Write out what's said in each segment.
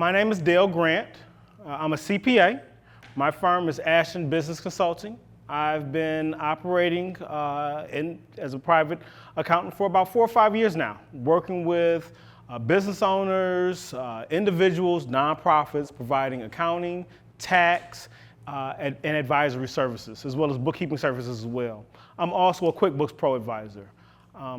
My name is Dale Grant. I'm a CPA. My firm is Ashton Business Consulting. I've been operating as a private accountant for about 4 or 5 years now, working with business owners, individuals, nonprofits, providing accounting, tax, and advisory services, as well as bookkeeping services as well. I'm also a QuickBooks Pro advisor.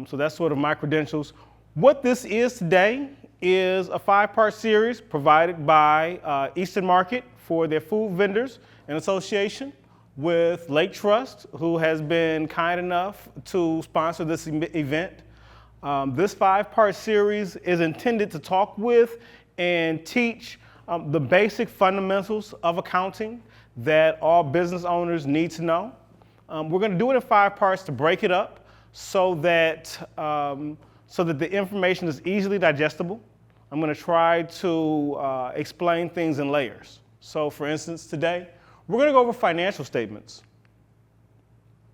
So that's sort of my credentials. What this is today is a 5-part series provided by Eastern Market for their food vendors in association with Lake Trust, who has been kind enough to sponsor this event. This 5-part series is intended to talk with and teach the basic fundamentals of accounting that all business owners need to know. We're going to do it in 5 parts to break it up so that the information is easily digestible. I'm going to try to explain things in layers. So for instance, today, we're going to go over financial statements.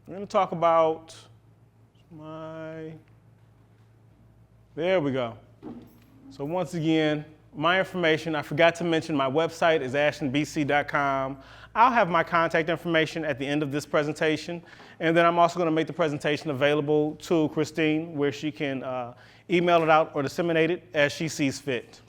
We're going to talk about there we go. So once again, my information, I forgot to mention my website is ashtonbc.com. I'll have my contact information at the end of this presentation, and then I'm also going to make the presentation available to Christine where she can email it out or disseminate it as she sees fit.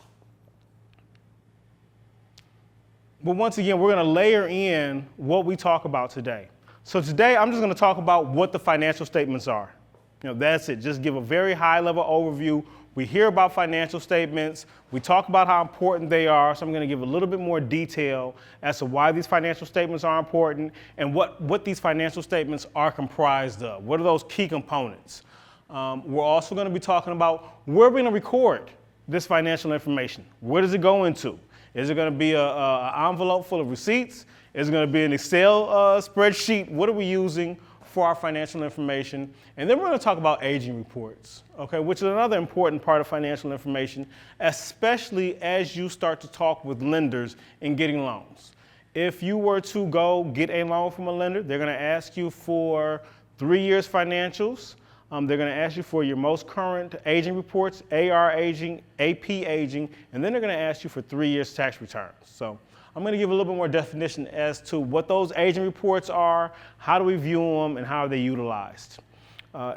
But once again, we're going to layer in what we talk about today. So today, I'm just going to talk about what the financial statements are. That's it. Just give a very high-level overview. We hear about financial statements. We talk about how important they are. So I'm going to give a little bit more detail as to why these financial statements are important and what these financial statements are comprised of. What are those key components? We're also going to be talking about where we're going to record this financial information. Where does it go into? Is it going to be an envelope full of receipts? Is it going to be an Excel spreadsheet? What are we using for our financial information? And then we're going to talk about aging reports, okay, which is another important part of financial information, especially as you start to talk with lenders in getting loans. If you were to go get a loan from a lender, they're going to ask you for 3 years financials. They're going to ask you for your most current aging reports, AR aging, AP aging, and then they're going to ask you for 3 years tax returns. So I'm going to give a little bit more definition as to what those aging reports are, how do we view them, and how are they utilized.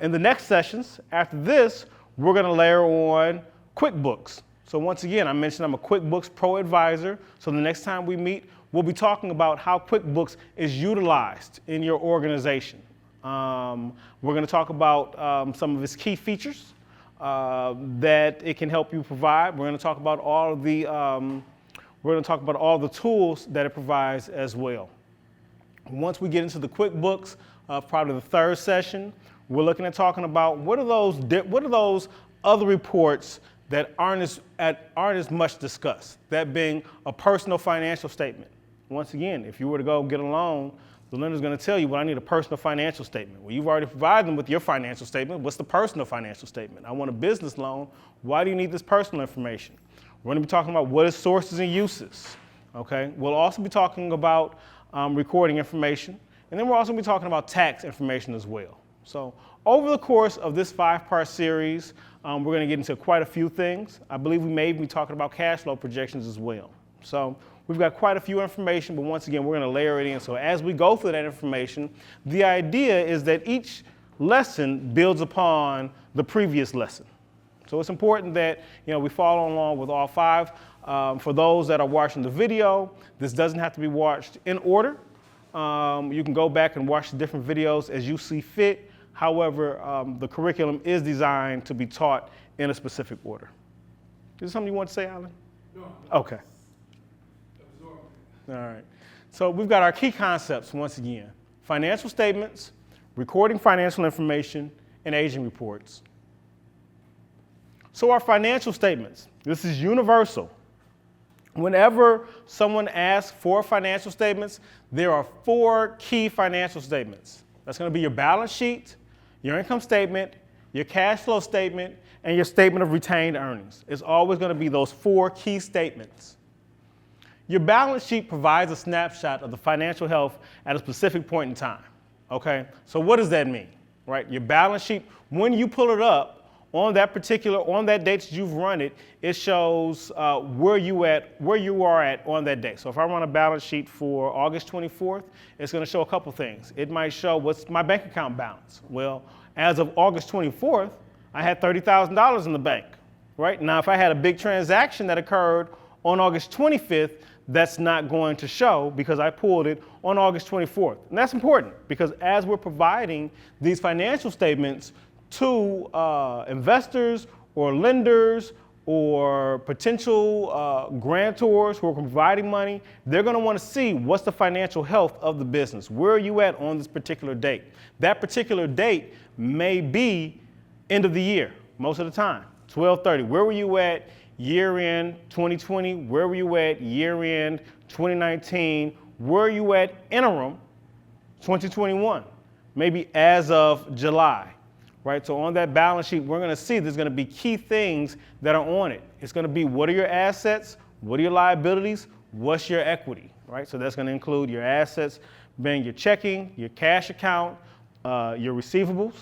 In the next sessions, after this, we're going to layer on QuickBooks. So once again, I mentioned I'm a QuickBooks Pro advisor. So the next time we meet, we'll be talking about how QuickBooks is utilized in your organization. We're going to talk about some of its key features that it can help you provide. We're going to talk about all the tools that it provides as well. Once we get into the QuickBooks, probably the third session, we're looking at talking about what are those other reports that aren't as much discussed. That being a personal financial statement. Once again, if you were to go get a loan, the lender's going to tell you, well, I need a personal financial statement. Well, you've already provided them with your financial statement. What's the personal financial statement? I want a business loan. Why do you need this personal information? We're going to be talking about what is sources and uses. Okay? We'll also be talking about recording information. And then we'll also be talking about tax information as well. So over the course of this 5-part series, we're going to get into quite a few things. I believe we may be talking about cash flow projections as well. So we've got quite a few information, but once again, we're going to layer it in. So as we go through that information, the idea is that each lesson builds upon the previous lesson. So it's important that we follow along with all 5. For those that are watching the video, this doesn't have to be watched in order. You can go back and watch the different videos as you see fit. However, the curriculum is designed to be taught in a specific order. Is there something you want to say, Alan? No. Okay. All right. So we've got our key concepts once again: financial statements, recording financial information, and aging reports. So our financial statements, this is universal. Whenever someone asks for financial statements, there are 4 key financial statements. That's going to be your balance sheet, your income statement, your cash flow statement, and your statement of retained earnings. It's always going to be those 4 key statements. Your balance sheet provides a snapshot of the financial health at a specific point in time. Okay? So what does that mean? Right? Your balance sheet, when you pull it up, on that date that you've run it, it shows where you are at on that day. So if I run a balance sheet for August 24th, it's going to show a couple things. It might show what's my bank account balance. Well, as of August 24th, I had $30,000 in the bank, right? Now, if I had a big transaction that occurred on August 25th, that's not going to show because I pulled it on August 24th. And that's important because as we're providing these financial statements to investors or lenders or potential grantors who are providing money, they're going to want to see what's the financial health of the business. Where are you at on this particular date? That particular date may be end of the year most of the time, 12/30. Where were you at year-end 2020? Where were you at year-end 2019? Where are you at interim 2021? Maybe as of July. Right, so on that balance sheet, we're going to see there's going to be key things that are on it. It's going to be what are your assets, what are your liabilities, what's your equity, right? So that's going to include your assets being your checking, your cash account, your receivables,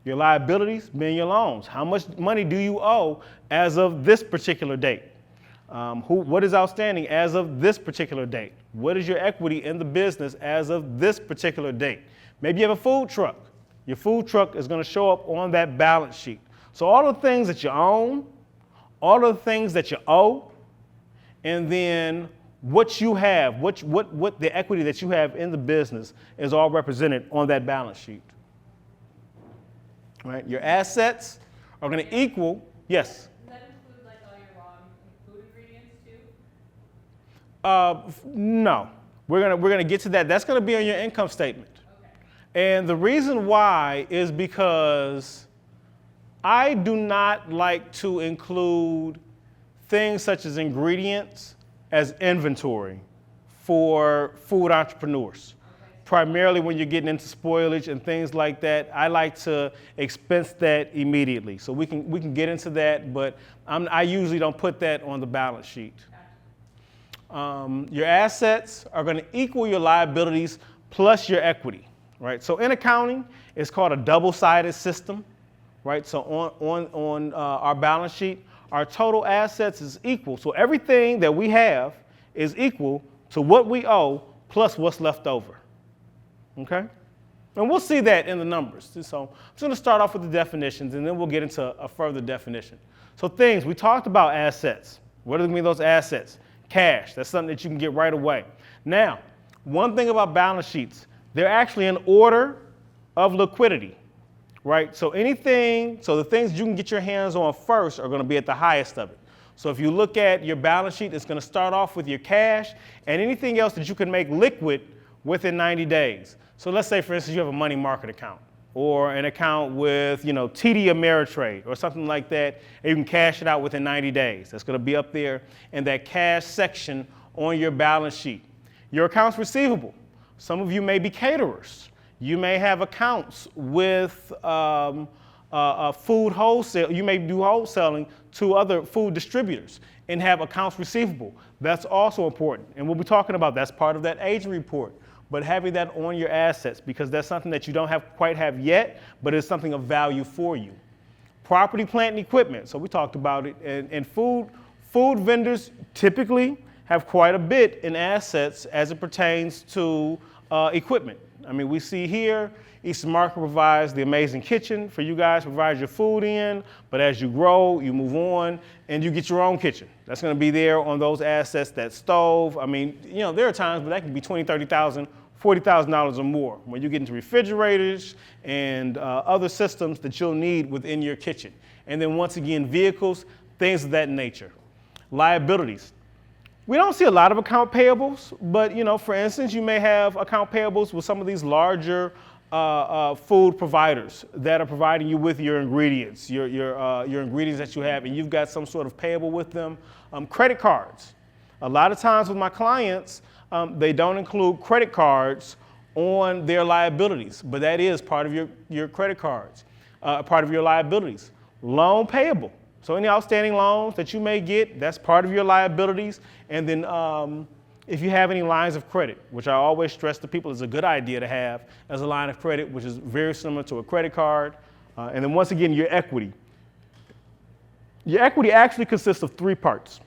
your liabilities being your loans. How much money do you owe as of this particular date? What is outstanding as of this particular date? What is your equity in the business as of this particular date? Maybe you have a food truck. Your food truck is going to show up on that balance sheet. So all the things that you own, all of the things that you owe, and then what you have, what the equity that you have in the business is all represented on that balance sheet. Right? Your assets are going to equal, yes? Does that include like all your raw food ingredients too? No. We're gonna get to that. That's going to be on your income statement. And the reason why is because I do not like to include things such as ingredients as inventory for food entrepreneurs. Primarily when you're getting into spoilage and things like that, I like to expense that immediately. So we can get into that, but I usually don't put that on the balance sheet. Your assets are going to equal your liabilities plus your equity. Right, so in accounting, it's called a double-sided system, right? So on our balance sheet, our total assets is equal. So everything that we have is equal to what we owe plus what's left over, okay? And we'll see that in the numbers. So I'm just going to start off with the definitions, and then we'll get into a further definition. So things, we talked about assets. What do we mean those assets? Cash, that's something that you can get right away. Now, one thing about balance sheets, they're actually in order of liquidity, right? So the things you can get your hands on first are going to be at the highest of it. So if you look at your balance sheet, it's going to start off with your cash and anything else that you can make liquid within 90 days. So let's say, for instance, you have a money market account or an account with, TD Ameritrade or something like that, and you can cash it out within 90 days. That's going to be up there in that cash section on your balance sheet. Your accounts receivable. Some of you may be caterers. You may have accounts with food wholesale. You may do wholesaling to other food distributors and have accounts receivable. That's also important. And we'll be talking about that's part of that aging report. But having that on your assets because that's something that you don't quite have yet, but it's something of value for you. Property, plant, and equipment. So we talked about it. And food vendors typically have quite a bit in assets as it pertains to equipment. I mean, we see here, Eastern Market provides the amazing kitchen for you guys, provides your food in, but as you grow, you move on, and you get your own kitchen. That's going to be there on those assets, that stove. I mean, there are times where that can be $20,000, $30,000, $40,000 or more when you get into refrigerators and other systems that you'll need within your kitchen. And then once again, vehicles, things of that nature. Liabilities. We don't see a lot of account payables, but for instance, you may have account payables with some of these larger food providers that are providing you with your ingredients, your ingredients that you have, and you've got some sort of payable with them. Credit cards. A lot of times with my clients, they don't include credit cards on their liabilities, but that is part of your credit cards, part of your liabilities. Loan payable. So any outstanding loans that you may get, that's part of your liabilities. And then if you have any lines of credit, which I always stress to people is a good idea to have as a line of credit, which is very similar to a credit card. And then once again, your equity. Your equity actually consists of three parts.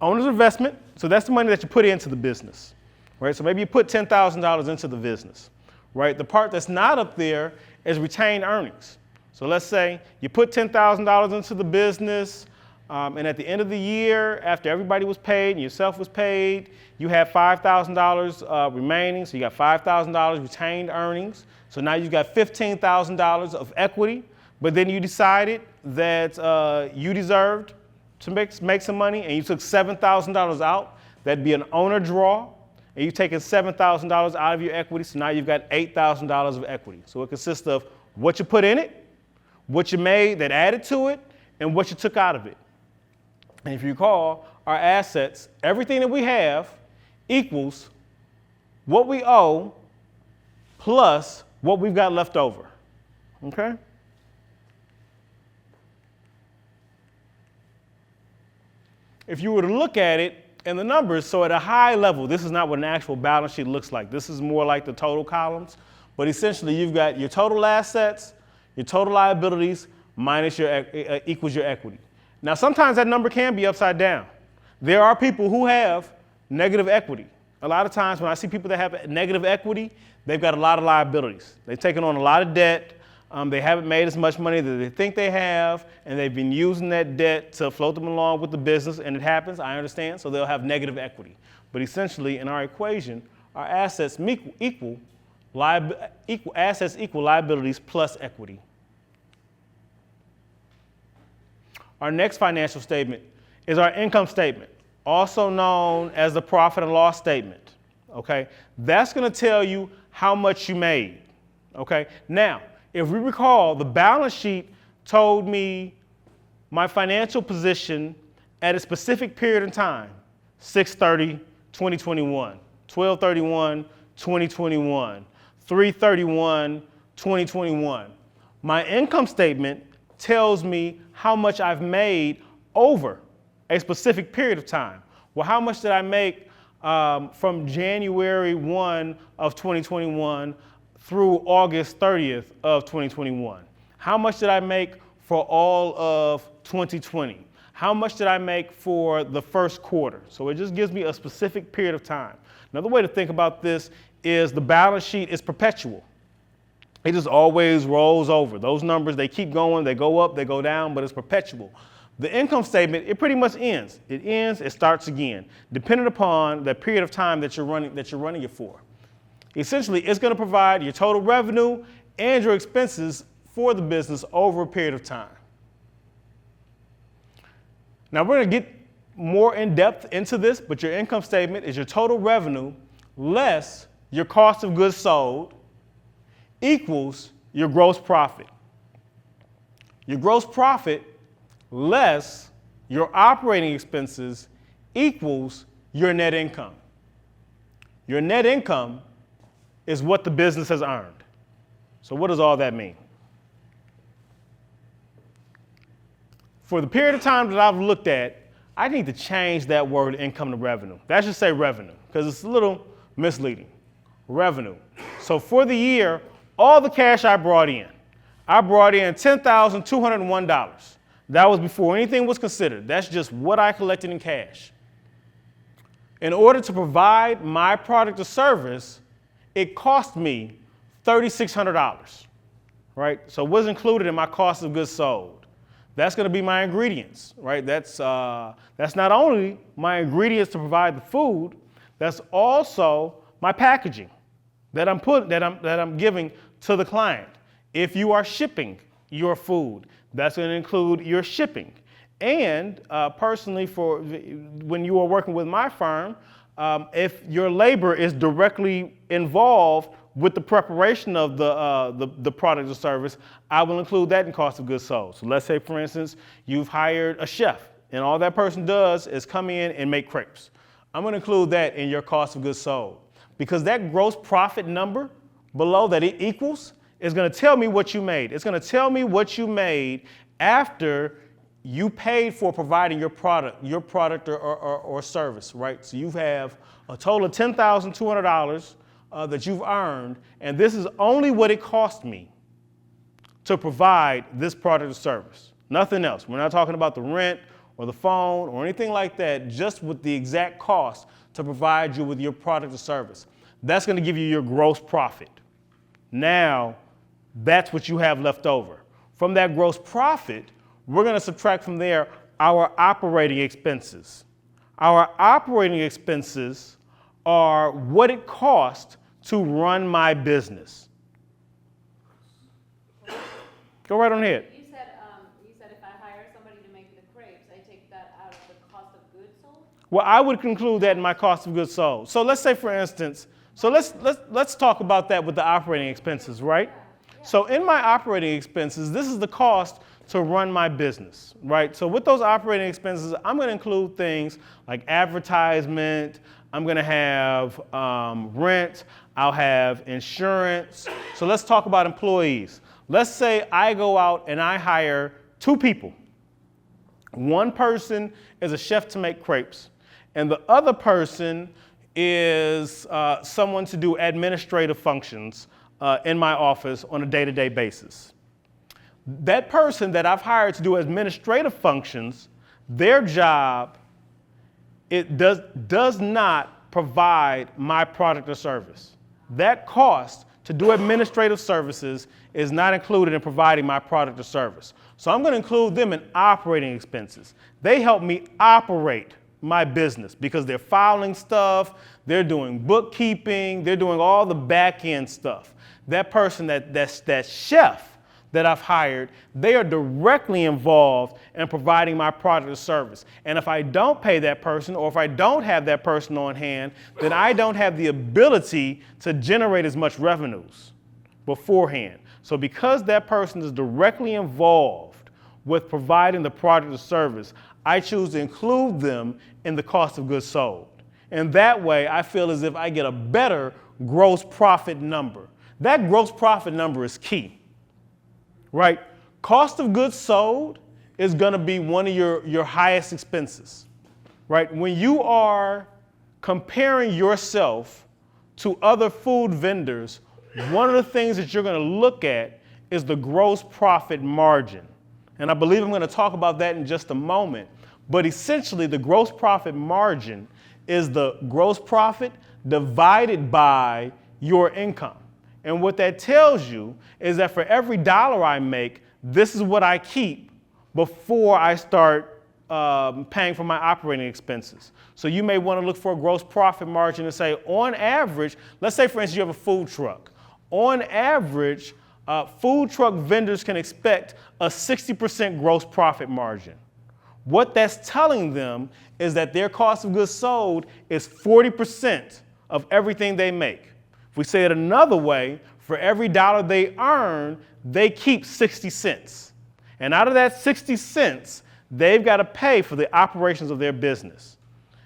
Owner's investment, so that's the money that you put into the business, right? So maybe you put $10,000 into the business, right? The part that's not up there is retained earnings. So let's say you put $10,000 into the business, and at the end of the year, after everybody was paid and yourself was paid, you had $5,000 remaining, so you got $5,000 retained earnings. So now you've got $15,000 of equity, but then you decided that you deserved to make some money, and you took $7,000 out. That'd be an owner draw, and you've taken $7,000 out of your equity, so now you've got $8,000 of equity. So it consists of what you put in it, what you made that added to it, and what you took out of it. And if you recall, our assets, everything that we have equals what we owe plus what we've got left over, okay? If you were to look at it in the numbers, so at a high level, this is not what an actual balance sheet looks like. This is more like the total columns, but essentially you've got your total assets, your total liabilities minus your equals your equity. Now, sometimes that number can be upside down. There are people who have negative equity. A lot of times when I see people that have negative equity, they've got a lot of liabilities. They've taken on a lot of debt. They haven't made as much money that they think they have, and they've been using that debt to float them along with the business, and it happens, I understand, so they'll have negative equity. But essentially, in our equation, our assets equal assets equal liabilities plus equity. Our next financial statement is our income statement, also known as the profit and loss statement, okay? That's gonna tell you how much you made, okay? Now, if we recall, the balance sheet told me my financial position at a specific period in time, 6/30/2021, 12/31/2021, 3/31/2021. My income statement tells me how much I've made over a specific period of time. Well, how much did I make from January 1 of 2021 through August 30th of 2021? How much did I make for all of 2020? How much did I make for the first quarter? So it just gives me a specific period of time. Another way to think about this is the balance sheet is perpetual. It just always rolls over. Those numbers, they keep going, they go up, they go down, but it's perpetual. The income statement, it pretty much ends. It ends, it starts again, depending upon the period of time that you're running it for. Essentially, it's going to provide your total revenue and your expenses for the business over a period of time. Now, we're going to get more in depth into this, but your income statement is your total revenue less your cost of goods sold equals your gross profit. Your gross profit less your operating expenses equals your net income. Your net income is what the business has earned. So what does all that mean? For the period of time that I've looked at, I need to change that word income to revenue. That should say revenue, because it's a little misleading. Revenue. So for the year, all the cash I brought in $10,201. That was before anything was considered. That's just what I collected in cash. In order to provide my product or service, it cost me $3,600, right? So what's included in my cost of goods sold? That's going to be my ingredients, right? That's not only my ingredients to provide the food, that's also my packaging that I'm giving to the client. If you are shipping your food, that's going to include your shipping. And personally, for when you are working with my firm, if your labor is directly involved with the preparation of the product or service, I will include that in cost of goods sold. So let's say, for instance, you've hired a chef, and all that person does is come in and make crepes. I'm going to include that in your cost of goods sold, because that gross profit number below that it equals is going to tell me what you made. It's going to tell me what you made after you paid for providing your product or service, right? So you have a total of $10,200 that you've earned, and this is only what it cost me to provide this product or service. Nothing else. We're not talking about the rent or the phone or anything like that, just with the exact cost to provide you with your product or service. That's going to give you your gross profit. Now, that's what you have left over. From that gross profit, we're going to subtract from there our operating expenses. Our operating expenses are what it costs to run my business. Go right on ahead. You said if I hire somebody to make the crepes, I take that out of the cost of goods sold? Well, I would conclude that in my cost of goods sold. So let's say, for instance, let's talk about that with the operating expenses, right? Yeah. So in my operating expenses, this is the cost to run my business, right? So with those operating expenses, I'm going to include things like advertisement. I'm going to have rent. I'll have insurance. So let's talk about employees. Let's say I go out and I hire 2 people. One person is a chef to make crepes, and the other person is someone to do administrative functions in my office on a day-to-day basis. That person that I've hired to do administrative functions, their job, it does not provide my product or service. That cost to do administrative services is not included in providing my product or service. So I'm going to include them in operating expenses. They help me operate my business because they're filing stuff, they're doing bookkeeping, they're doing all the back end stuff. That person, that chef that I've hired, they are directly involved in providing my product or service. And if I don't pay that person, or if I don't have that person on hand, then I don't have the ability to generate as much revenues beforehand. So because that person is directly involved with providing the product or service, I choose to include them in the cost of goods sold. And that way, I feel as if I get a better gross profit number. That gross profit number is key. Right? Cost of goods sold is going to be one of your highest expenses. Right? When you are comparing yourself to other food vendors, one of the things that you're going to look at is the gross profit margin. And I believe I'm going to talk about that in just a moment. But essentially, the gross profit margin is the gross profit divided by your income. And what that tells you is that for every dollar I make, this is what I keep before I start paying for my operating expenses. So you may want to look for a gross profit margin and say, on average, let's say, for instance, you have a food truck. On average, food truck vendors can expect a 60% gross profit margin. What that's telling them is that their cost of goods sold is 40% of everything they make. If we say it another way, for every dollar they earn, they keep 60 cents. And out of that 60 cents, they've got to pay for the operations of their business.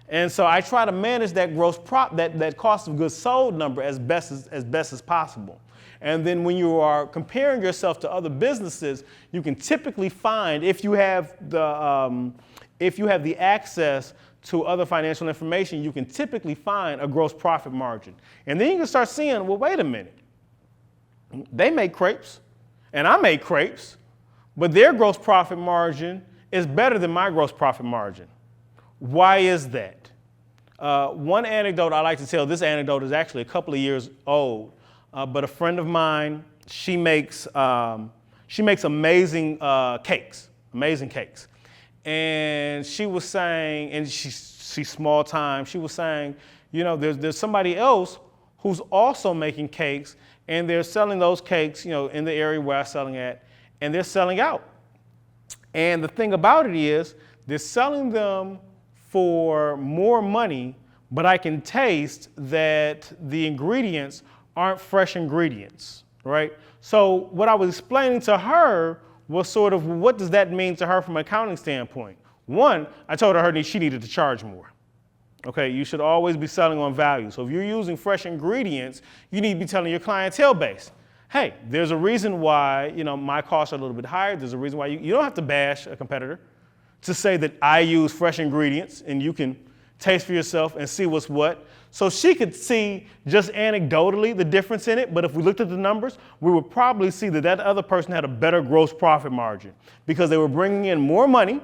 And so I try to manage that that cost of goods sold number as best as possible. And then when you are comparing yourself to other businesses, you can typically find, if you have the access to other financial information, you can typically find a gross profit margin. And then you can start seeing, well, wait a minute. They make crepes, and I make crepes, but their gross profit margin is better than my gross profit margin. Why is that? One anecdote I like to tell, this anecdote is actually a couple of years old, but a friend of mine, she makes amazing cakes. And she was saying, and she's small time, she was saying, you know, there's somebody else who's also making cakes, and they're selling those cakes, you know, in the area where I'm selling at, and they're selling out. And the thing about it is, they're selling them for more money, but I can taste that the ingredients aren't fresh ingredients, right? So what I was explaining to her was sort of, what does that mean to her from an accounting standpoint? One, I told her she needed to charge more. Okay, you should always be selling on value. So if you're using fresh ingredients, you need to be telling your clientele base, hey, there's a reason why, you know, my costs are a little bit higher. There's a reason why you don't have to bash a competitor to say that I use fresh ingredients, and you can taste for yourself and see what's what. So she could see just anecdotally the difference in it, but if we looked at the numbers, we would probably see that that other person had a better gross profit margin because they were bringing in more money,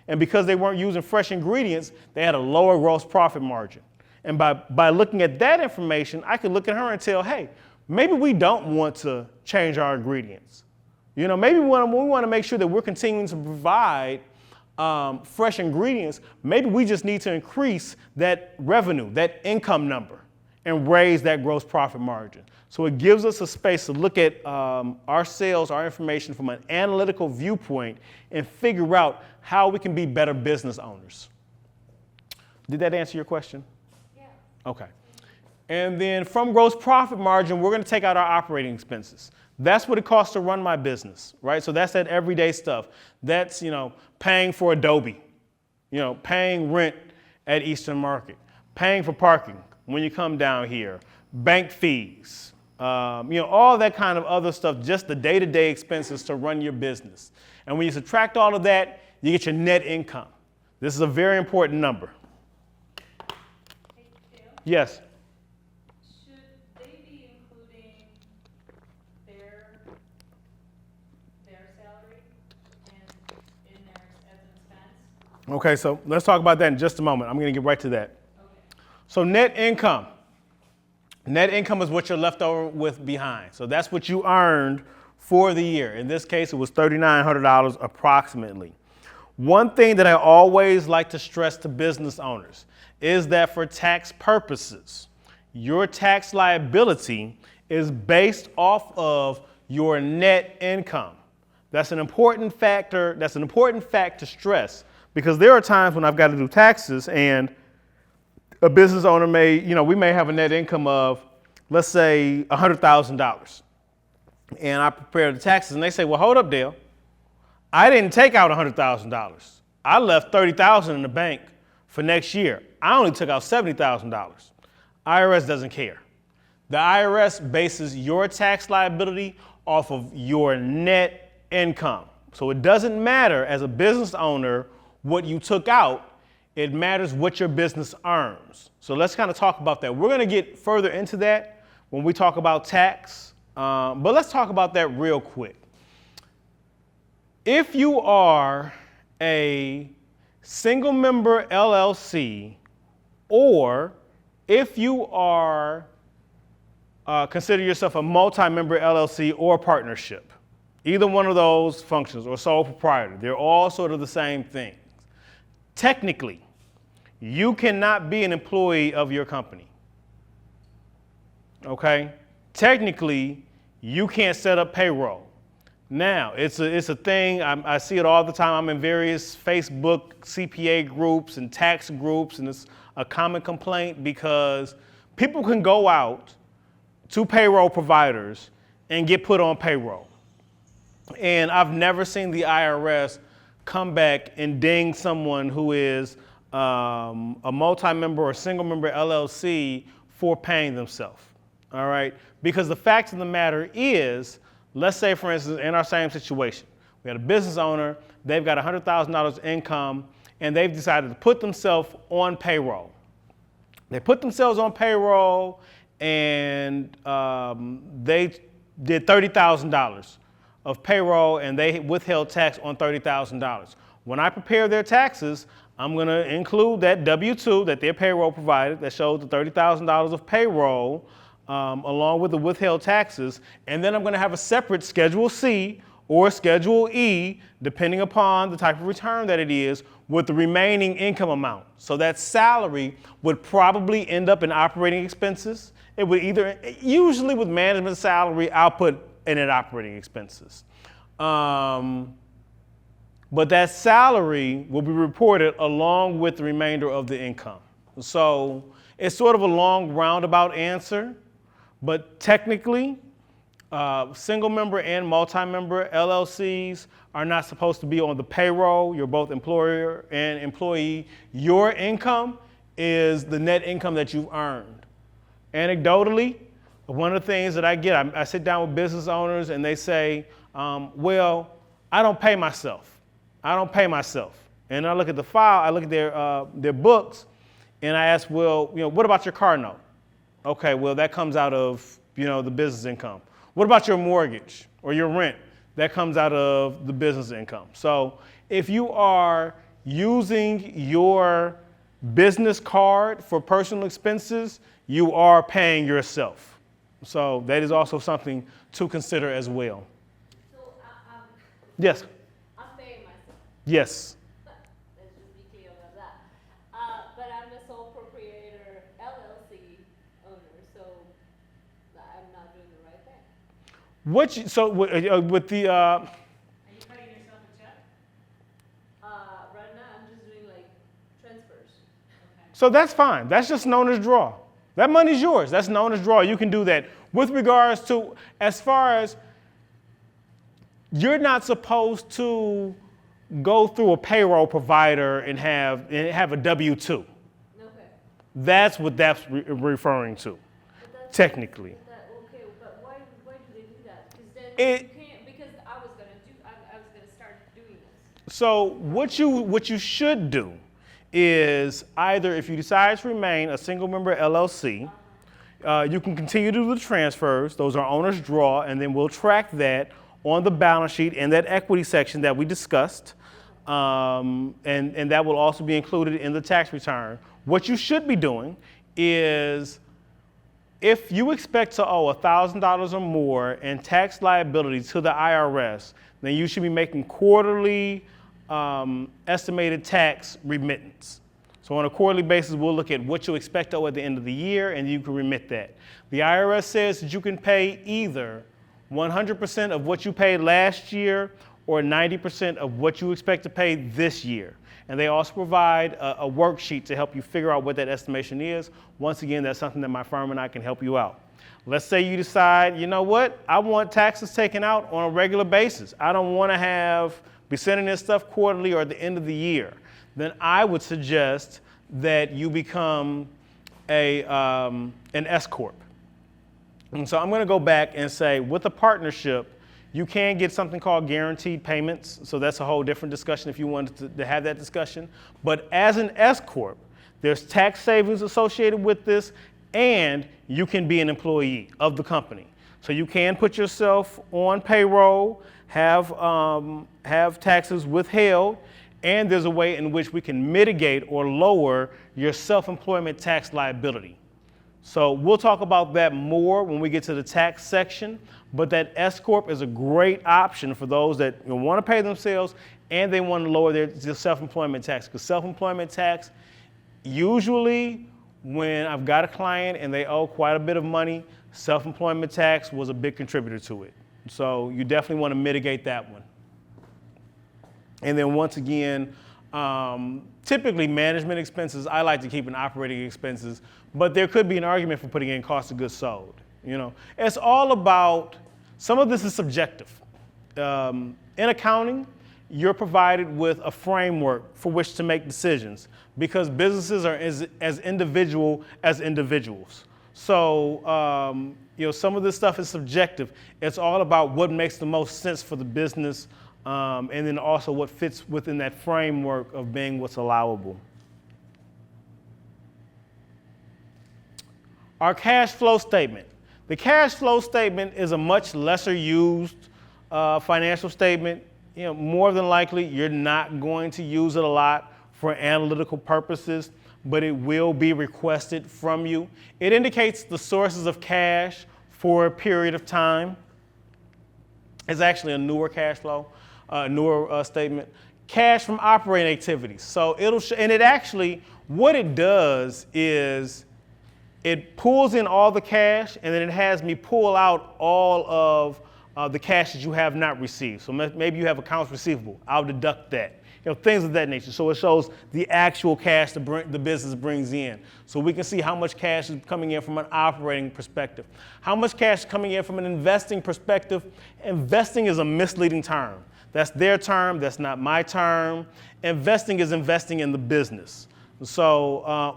and because they weren't using fresh ingredients, they had a lower gross profit margin. And by looking at that information, I could look at her and tell, hey, maybe we don't want to change our ingredients. You know, maybe we want to make sure that we're continuing to provide fresh ingredients. Maybe we just need to increase that revenue, that income number, and raise that gross profit margin. So it gives us a space to look at our sales, our information from an analytical viewpoint and figure out how we can be better business owners. Did that answer your question? Yeah. Okay. And then from gross profit margin, we're going to take out our operating expenses. That's what it costs to run my business, right? So that's that everyday stuff. That's, paying for Adobe, paying rent at Eastern Market, paying for parking when you come down here, bank fees, all that kind of other stuff, just the day-to-day expenses to run your business. And when you subtract all of that, you get your net income. This is a very important number. Hey, Dale, Yes. should they be including their salary in there as an expense? Okay, so let's talk about that in just a moment. I'm going to get right to that. Okay. So net income. Net income is what you're left over with behind. So that's what you earned for the year. In this case, it was $3,900 approximately. One thing that I always like to stress to business owners is that for tax purposes, your tax liability is based off of your net income. That's an important factor. That's an important fact to stress because there are times when I've got to do taxes and a business owner we may have a net income of, let's say, $100,000. And I prepare the taxes and they say, well, hold up, Dale. I didn't take out $100,000. I left $30,000 in the bank for next year. I only took out $70,000. IRS doesn't care. The IRS bases your tax liability off of your net income. So it doesn't matter as a business owner what you took out. It matters what your business earns. So let's kind of talk about that. We're going to get further into that when we talk about tax, but let's talk about that real quick. If you are a single member LLC or if you are consider yourself a multi-member LLC or partnership, either one of those functions or sole proprietor, they're all sort of the same thing. Technically, you cannot be an employee of your company. Okay? Technically, you can't set up payroll. Now, it's a thing. I see it all the time. I'm in various Facebook CPA groups and tax groups, and it's a common complaint because people can go out to payroll providers and get put on payroll. And I've never seen the IRS come back and ding someone who is a multi-member or single-member LLC for paying themselves, all right? Because the fact of the matter is, let's say, for instance, in our same situation, we had a business owner, they've got $100,000 income, and they've decided to put themselves on payroll. They put themselves on payroll, and they did $30,000 of payroll, and they withheld tax on $30,000. When I prepare their taxes, I'm going to include that W-2 that their payroll provided that shows the $30,000 of payroll along with the withheld taxes, and then I'm going to have a separate Schedule C or Schedule E, depending upon the type of return that it is, with the remaining income amount. So that salary would probably end up in operating expenses. It would usually with management salary, I'll put in at operating expenses. But that salary will be reported along with the remainder of the income. So it's sort of a long roundabout answer, but technically, single member and multi-member LLCs are not supposed to be on the payroll. You're both employer and employee. Your income is the net income that you've earned. Anecdotally, one of the things that I get, I sit down with business owners and they say, well, I don't pay myself. I don't pay myself. And I look at the file, I look at their books, And I ask, well, what about your car note? Okay, well, that comes out of, the business income. What about your mortgage or your rent? That comes out of the business income. So if you are using your business card for personal expenses, you are paying yourself. So that is also something to consider as well. So Yes. I'm paying myself. Yes. Let's just be clear about that. But I'm the sole proprietor LLC owner, so I'm not doing the right thing. With the Are you cutting yourself a check? Right now, I'm just doing like transfers. Okay. so that's fine. That's just known as draw. That money's yours. That's known as draw. You can do that. With regards to, as far as, you're not supposed to go through a payroll provider and have a W-2. Okay. That's what that's referring to, But that's, technically. okay, but why do they do that? Because then It- you can't, because I was gonna start doing this. So what you should do is either, if you decide to remain a single member LLC, you can continue to do the transfers. Those are owner's draw, and then we'll track that on the balance sheet in that equity section that we discussed. And that will also be included in the tax return. What you should be doing is, if you expect to owe $1,000 or more in tax liability to the IRS, then you should be making quarterly estimated tax remittance. So on a quarterly basis, we'll look at what you expect to owe at the end of the year, and you can remit that. The IRS says that you can pay either 100% of what you paid last year or 90% of what you expect to pay this year. And they also provide a worksheet to help you figure out what that estimation is. Once again, that's something that my firm and I can help you out. Let's say you decide, you know what, I want taxes taken out on a regular basis. I don't want to be sending this stuff quarterly or at the end of the year. Then I would suggest that you become an S Corp. And so I'm going to go back and say, with a partnership, you can get something called guaranteed payments. So that's a whole different discussion if you wanted to have that discussion. But as an S Corp, there's tax savings associated with this, and you can be an employee of the company. So you can put yourself on payroll, have taxes withheld, and there's a way in which we can mitigate or lower your self-employment tax liability. So we'll talk about that more when we get to the tax section, but that S Corp is a great option for those that want to pay themselves and they want to lower their self-employment tax. Because self-employment tax, usually when I've got a client and they owe quite a bit of money, self-employment tax was a big contributor to it. So you definitely want to mitigate that one. And then once again, typically management expenses, I like to keep in operating expenses, but there could be an argument for putting in cost of goods sold. It's all about, some of this is subjective. In accounting, you're provided with a framework for which to make decisions because businesses are as individual as individuals. So, some of this stuff is subjective. It's all about what makes the most sense for the business, and then also what fits within that framework of being what's allowable. Our cash flow statement. The cash flow statement is a much lesser used financial statement. More than likely, you're not going to use it a lot for analytical purposes, but it will be requested from you. It indicates the sources of cash for a period of time. It's actually a newer cash flow, newer statement. Cash from operating activities. So what it does is it pulls in all the cash, and then it has me pull out all of the cash that you have not received. So maybe you have accounts receivable. I'll deduct that. Things of that nature. So it shows the actual cash the business brings in. So we can see how much cash is coming in from an operating perspective. How much cash is coming in from an investing perspective. Investing is a misleading term. That's their term. That's not my term. Investing is investing in the business. So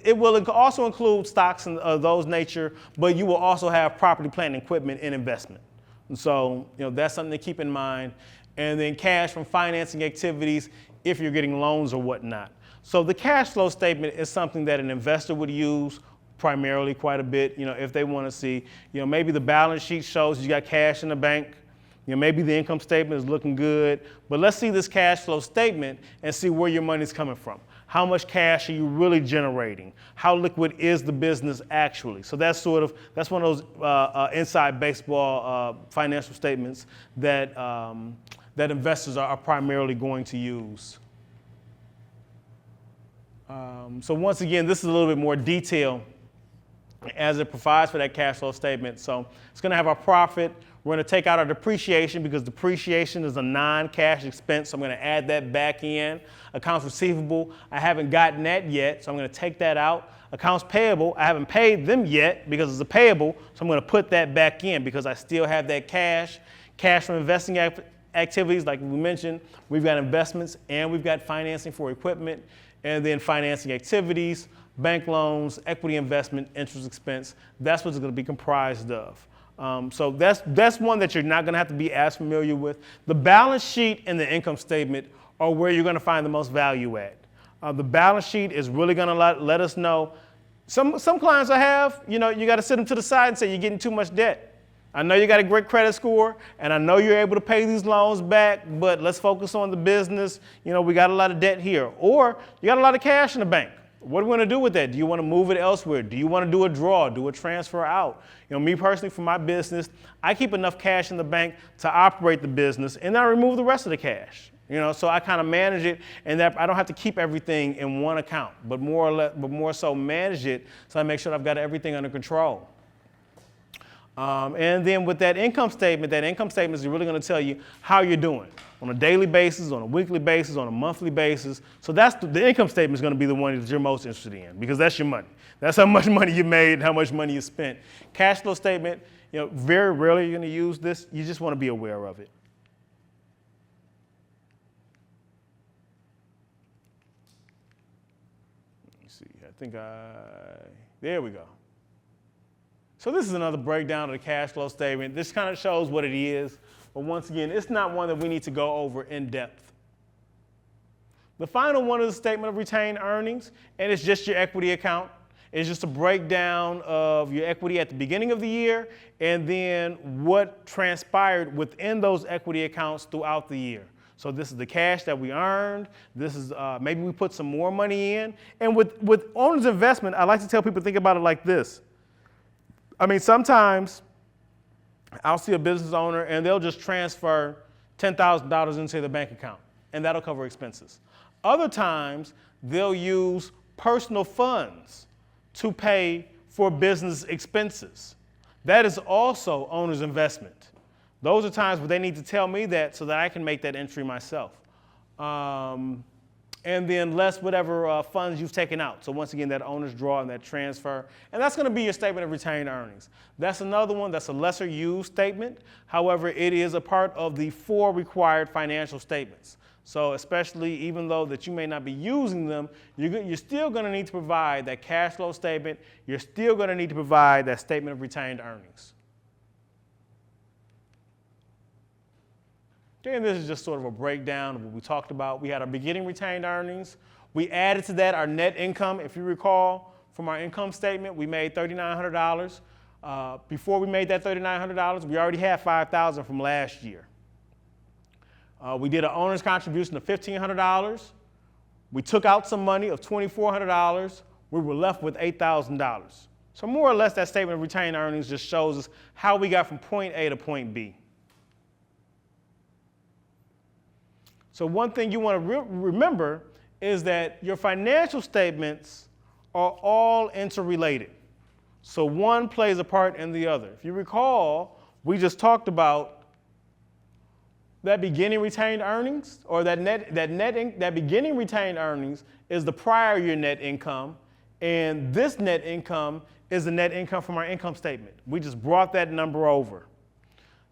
it will also include stocks and those nature, but you will also have property, plant, and equipment in investment. And so, that's something to keep in mind. And then cash from financing activities if you're getting loans or whatnot. So the cash flow statement is something that an investor would use primarily quite a bit, if they want to see, maybe the balance sheet shows you got cash in the bank, maybe the income statement is looking good, but let's see this cash flow statement and see where your money's coming from. How much cash are you really generating? How liquid is the business actually? So that's one of those inside baseball financial statements that investors are primarily going to use. So once again, this is a little bit more detail as it provides for that cash flow statement. So it's going to have our profit. We're going to take out our depreciation because depreciation is a non-cash expense. So I'm going to add that back in. Accounts receivable, I haven't gotten that yet, so I'm going to take that out. Accounts payable, I haven't paid them yet because it's a payable, so I'm going to put that back in because I still have that cash. Cash from investing activities, like we mentioned, we've got investments and we've got financing for equipment, and then financing activities, bank loans, equity investment, interest expense. That's what it's going to be comprised of. So that's one that you're not going to have to be as familiar with. The balance sheet and the income statement are where you're going to find the most value at. The balance sheet is really going to let us know. Some clients I have, you got to sit them to the side and say, you're getting too much debt. I know you got a great credit score, and I know you're able to pay these loans back, but let's focus on the business. We got a lot of debt here. Or you got a lot of cash in the bank. What are we going to do with that? Do you want to move it elsewhere? Do you want to do a draw, do a transfer out? Me personally, for my business, I keep enough cash in the bank to operate the business, and then I remove the rest of the cash. So I kind of manage it, and that I don't have to keep everything in one account, but more so manage it so I make sure I've got everything under control. And then with that income statement is really going to tell you how you're doing on a daily basis, on a weekly basis, on a monthly basis. So that's the income statement is going to be the one that you're most interested in because that's your money. That's how much money you made and how much money you spent. Cash flow statement, very rarely you're going to use this. You just want to be aware of it. Let me see. There we go. So this is another breakdown of the cash flow statement. This kind of shows what it is, but once again, it's not one that we need to go over in depth. The final one is a statement of retained earnings, and it's just your equity account. It's just a breakdown of your equity at the beginning of the year and then what transpired within those equity accounts throughout the year. So this is the cash that we earned. This is maybe we put some more money in. And with owner's investment, I like to tell people to think about it like this. Sometimes I'll see a business owner and they'll just transfer $10,000 into their bank account, and that'll cover expenses. Other times, they'll use personal funds to pay for business expenses. That is also owner's investment. Those are times where they need to tell me that so that I can make that entry myself. And then less whatever funds you've taken out. So once again, that owner's draw and that transfer. And that's going to be your statement of retained earnings. That's another one that's a lesser used statement. However, it is a part of the 4 required financial statements. So especially even though that you may not be using them, you're still going to need to provide that cash flow statement. You're still going to need to provide that statement of retained earnings. And this is just sort of a breakdown of what we talked about. We had our beginning retained earnings. We added to that our net income. If you recall from our income statement, we made $3,900. Before we made that $3,900, we already had $5,000 from last year. We did an owner's contribution of $1,500. We took out some money of $2,400. We were left with $8,000. So more or less, that statement of retained earnings just shows us how we got from point A to point B. So one thing you want to remember is that your financial statements are all interrelated. So one plays a part in the other. If you recall, we just talked about that beginning retained earnings, or that beginning retained earnings is the prior year net income, and this net income is the net income from our income statement. We just brought that number over.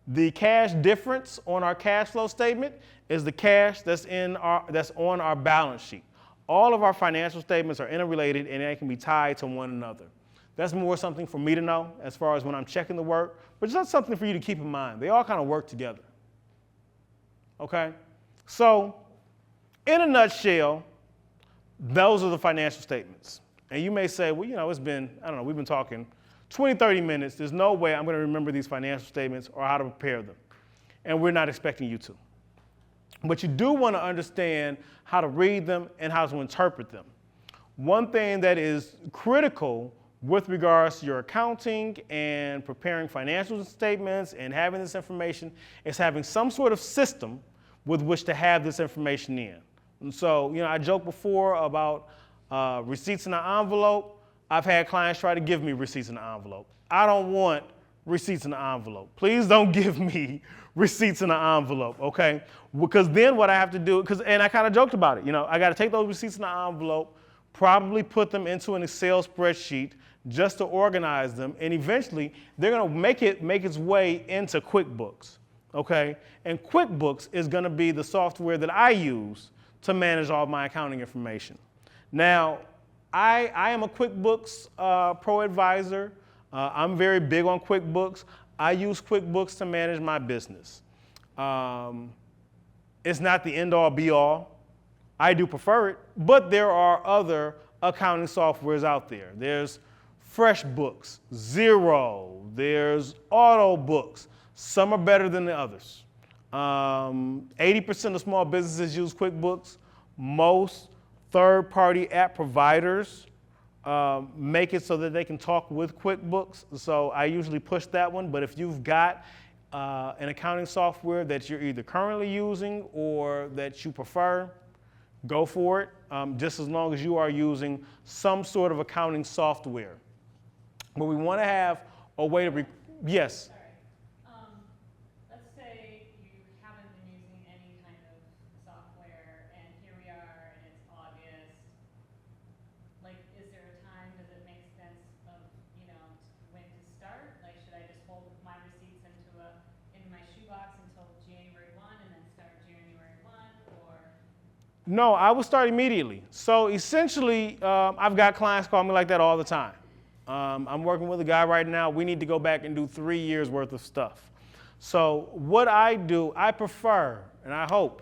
The cash difference on our cash flow statement is the cash that's on our balance sheet. All of our financial statements are interrelated and they can be tied to one another. That's more something for me to know as far as when I'm checking the work, but it's not something for you to keep in mind. They all kind of work together. Okay? So, in a nutshell, Those are the financial statements. And you may say, well, it's been, I don't know, we've been talking 20, 30 minutes. There's no way I'm going to remember these financial statements or how to prepare them. And we're not expecting you to. But you do want to understand how to read them and how to interpret them. One thing that is critical with regards to your accounting and preparing financial statements and having this information is having some sort of system with which to have this information in. And so, I joked before about receipts in an envelope. I've had clients try to give me receipts in an envelope. I don't want receipts in an envelope. Please don't give me receipts in an envelope, okay? Because then what I have to do, and I kind of joked about it, I got to take those receipts in an envelope, probably put them into an Excel spreadsheet just to organize them, and eventually they're going to make its way into QuickBooks, okay? And QuickBooks is going to be the software that I use to manage all my accounting information. Now, I am a QuickBooks Pro advisor. I'm very big on QuickBooks. I use QuickBooks to manage my business. It's not the end-all, be-all. I do prefer it, but there are other accounting softwares out there. There's FreshBooks, Xero, there's AutoBooks. Some are better than the others. 80% of small businesses use QuickBooks. Most third-party app providers make it so that they can talk with QuickBooks. So I usually push that one. But if you've got an accounting software that you're either currently using or that you prefer, go for it, just as long as you are using some sort of accounting software. But we want to have a way to, yes? Let's say you haven't been using any kind of software, and here we are, and it's August. Like, is there a time, does it make sense of, when to start? Like, should I just hold my receipts in my shoebox until January 1 and then start January 1, or? No, I would start immediately. So essentially, I've got clients call me like that all the time. I'm working with a guy right now. We need to go back and do 3 years worth of stuff. So what I do, I prefer, and I hope,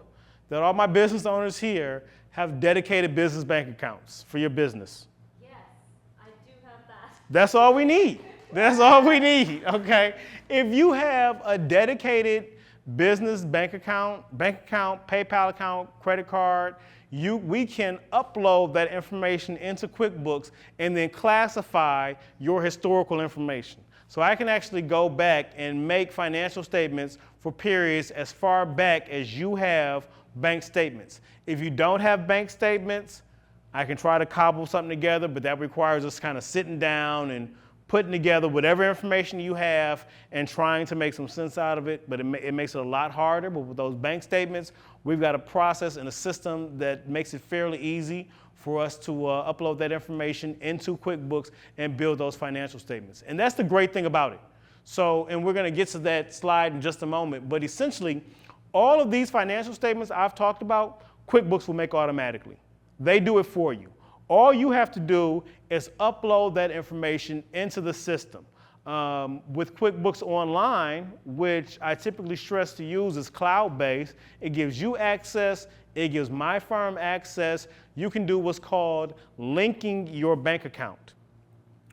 that all my business owners here have dedicated business bank accounts for your business. Yes, I do have that. That's all we need. That's all we need, okay? If you have a dedicated business bank account, PayPal account, credit card, we can upload that information into QuickBooks and then classify your historical information. So I can actually go back and make financial statements for periods as far back as you have bank statements. If you don't have bank statements, I can try to cobble something together, but that requires us kind of sitting down and putting together whatever information you have and trying to make some sense out of it, but it makes it a lot harder. But with those bank statements, we've got a process and a system that makes it fairly easy for us to upload that information into QuickBooks and build those financial statements. And that's the great thing about it. So, and we're going to get to that slide in just a moment, but essentially, all of these financial statements I've talked about, QuickBooks will make automatically. They do it for you. All you have to do is upload that information into the system. With QuickBooks Online, which I typically stress to use is cloud-based, it gives you access, it gives my firm access. You can do what's called linking your bank account.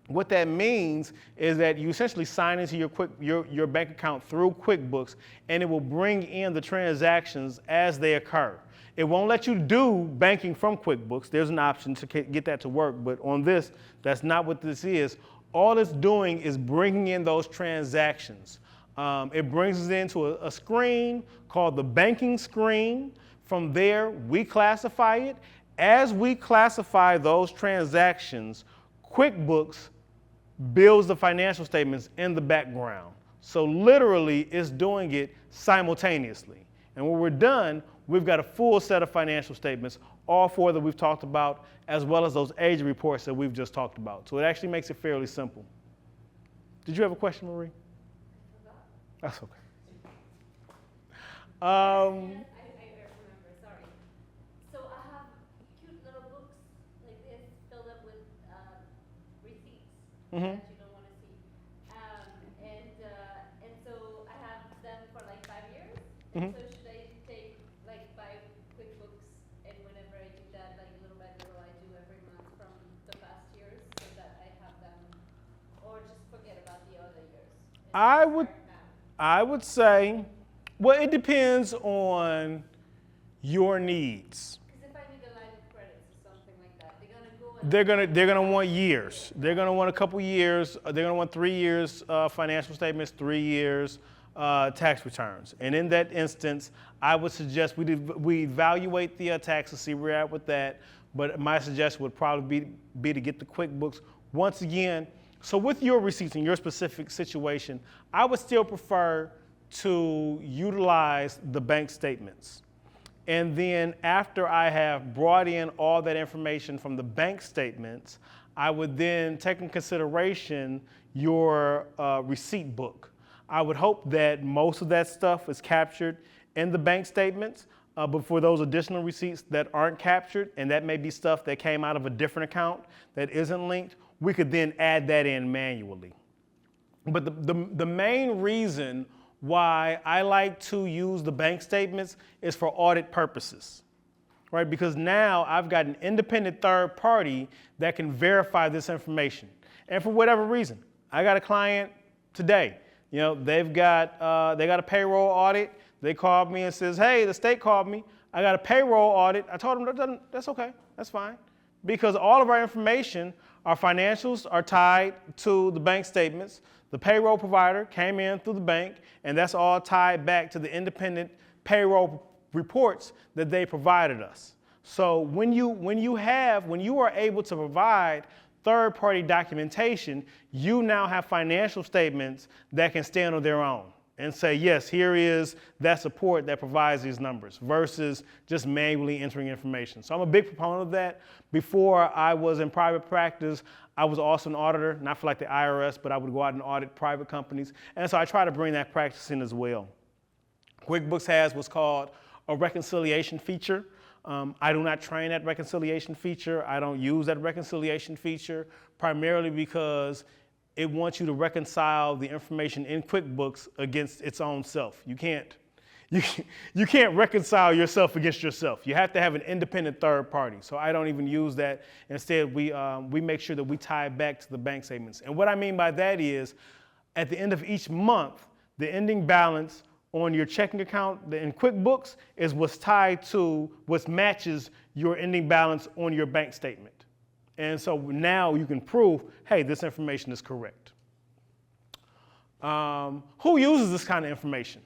What that means is that you essentially sign into your bank account through QuickBooks, and it will bring in the transactions as they occur. It won't let you do banking from QuickBooks. There's an option to get that to work, but on this, that's not what this is. All it's doing is bringing in those transactions. It brings us into a screen called the banking screen. From there, we classify it. As we classify those transactions, QuickBooks builds the financial statements in the background. So literally, it's doing it simultaneously. And when we're done, we've got a full set of financial statements, all four that we've talked about, as well as those age reports that we've just talked about. So it actually makes it fairly simple. Did you have a question, Marie? That's okay. I remember, sorry. So I have cute little books like this filled up with receipts Mm-hmm. that you don't want to see. And so I have them for like 5 years. Mm-hmm. So should I take like 5 QuickBooks and whenever I do that, like little by little, I I would, I would say, well, it depends on your needs. Because if I need a line of credits or something like that, they're gonna go. They're gonna want years. They're gonna want a couple years. They're gonna want 3 years financial statements, 3 years tax returns. And in that instance, I would suggest we evaluate the taxes, see where we're at with that. But my suggestion would probably be to get the QuickBooks. Once again, so with your receipts in your specific situation, I would still prefer to utilize the bank statements. And then after I have brought in all that information from the bank statements, I would then take in consideration your receipt book. I would hope that most of that stuff is captured in the bank statements, but for those additional receipts that aren't captured, and that may be stuff that came out of a different account that isn't linked, we could then add that in manually. But the main reason why I like to use the bank statements is for audit purposes, right? Because now I've got an independent third party that can verify this information. And for whatever reason, I got a client today, they got a payroll audit. They called me and says, hey, the state called me. I got a payroll audit. I told them that's okay, that's fine. Because all of our information, our financials are tied to the bank statements. The payroll provider came in through the bank, and that's all tied back to the independent payroll reports that they provided us. So when you are able to provide third-party documentation, you now have financial statements that can stand on their own and say, yes, here is that support that provides these numbers versus just manually entering information. So I'm a big proponent of that. Before I was in private practice, I was also an auditor, not for like the IRS, but I would go out and audit private companies. And so I try to bring that practice in as well. QuickBooks has what's called a reconciliation feature. I do not train that reconciliation feature. I don't use that reconciliation feature primarily because it wants you to reconcile the information in QuickBooks against its own self. You can't reconcile yourself against yourself. You have to have an independent third party. So I don't even use that. Instead, we make sure that we tie it back to the bank statements. And what I mean by that is, at the end of each month, the ending balance on your checking account in QuickBooks is what's tied to what matches your ending balance on your bank statement. And so now you can prove, hey, this information is correct. Who uses this kind of information?